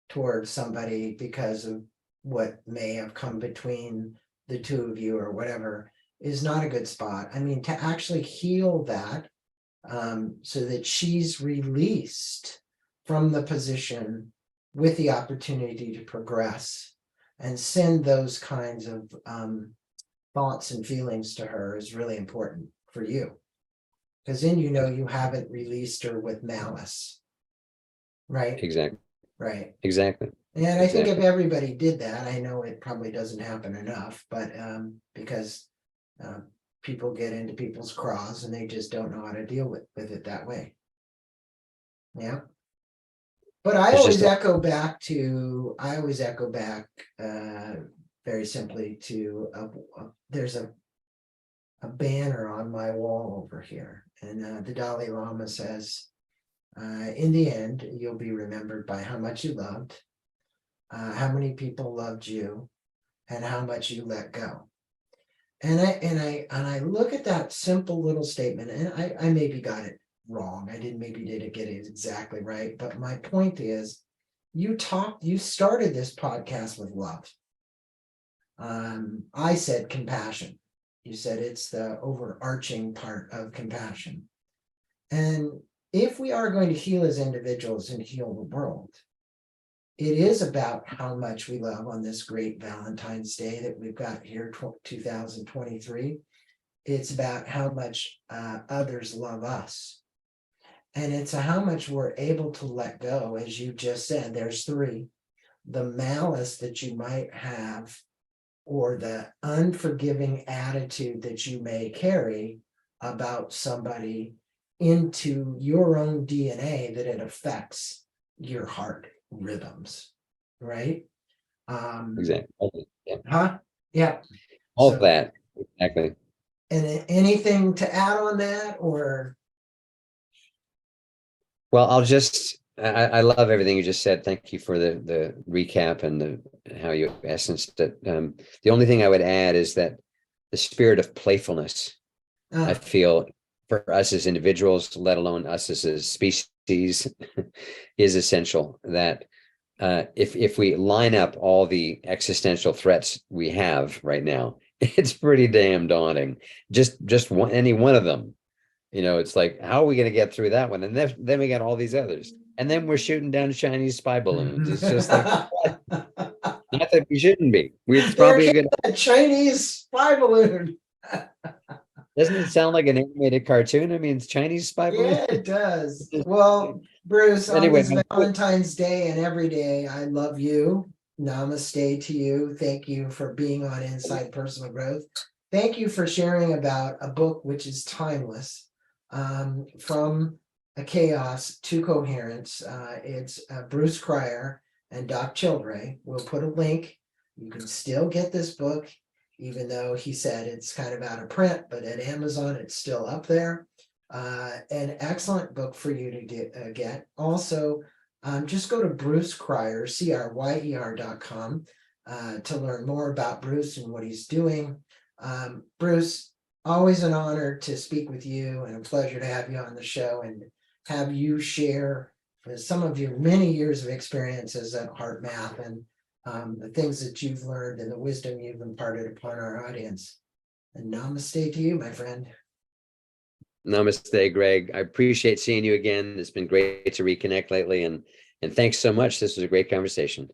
towards somebody because of what may have come between the two of you or whatever is not a good spot. I mean, to actually heal that, so that she's released from the position with the opportunity to progress and send those kinds of thoughts and feelings to her is really important for you. Because then you haven't released her with malice. Right? exactly. Right. Exactly. And I think if everybody did that, I know it probably doesn't happen enough, but because people get into people's craws and they just don't know how to deal with it that way. Yeah. But I always echo back very simply to there's a banner on my wall over here, and the Dalai Lama says, in the end, you'll be remembered by how much you loved, how many people loved you, and how much you let go. And I look at that simple little statement, and I maybe got it wrong. I didn't get it exactly right. But my point is, you started this podcast with love. I said compassion. You said it's the overarching part of compassion. And if we are going to heal as individuals and heal the world, it is about how much we love on this great Valentine's Day that we've got here, 2023. It's about how much others love us. And it's how much we're able to let go, as you just said. There's three: the malice that you might have, or the unforgiving attitude that you may carry about somebody, into your own DNA, that it affects your heart rhythms, right? Exactly. Yeah. Yeah. All of that. Exactly. And anything to add on that, or? Well, I love everything you just said. Thank you for the recap and how you essenced it. The only thing I would add is that the spirit of playfulness, I feel, for us as individuals, let alone us as a species, is essential. That if we line up all the existential threats we have right now, it's pretty damn daunting. Just any one of them. It's like, how are we going to get through that one? And then we got all these others. And then we're shooting down Chinese spy balloons. It's just like, not that we shouldn't be. It's probably a good Chinese spy balloon. Doesn't it sound like an animated cartoon? I mean, it's Chinese spy balloon. Yeah, it does. Well, Bruce, anyway, on this Valentine's Day and every day, I love you. Namaste to you. Thank you for being on Inside Personal Growth. Thank you for sharing about a book which is timeless, from a chaos to coherence. It's Bruce Cryer and Doc Childre. We'll put a link. You can still get this book. even though he said it's kind of out of print, but at Amazon, it's still up there. An excellent book for you to get. Also, just go to Bruce Cryer, CRYER.com, to learn more about Bruce and what he's doing. Bruce, always an honor to speak with you and a pleasure to have you on the show and have you share some of your many years of experiences at HeartMath and the things that you've learned and the wisdom you've imparted upon our audience. And namaste to you, my friend. Namaste, Greg. I appreciate seeing you again. It's been great to reconnect lately, and thanks so much. This was a great conversation.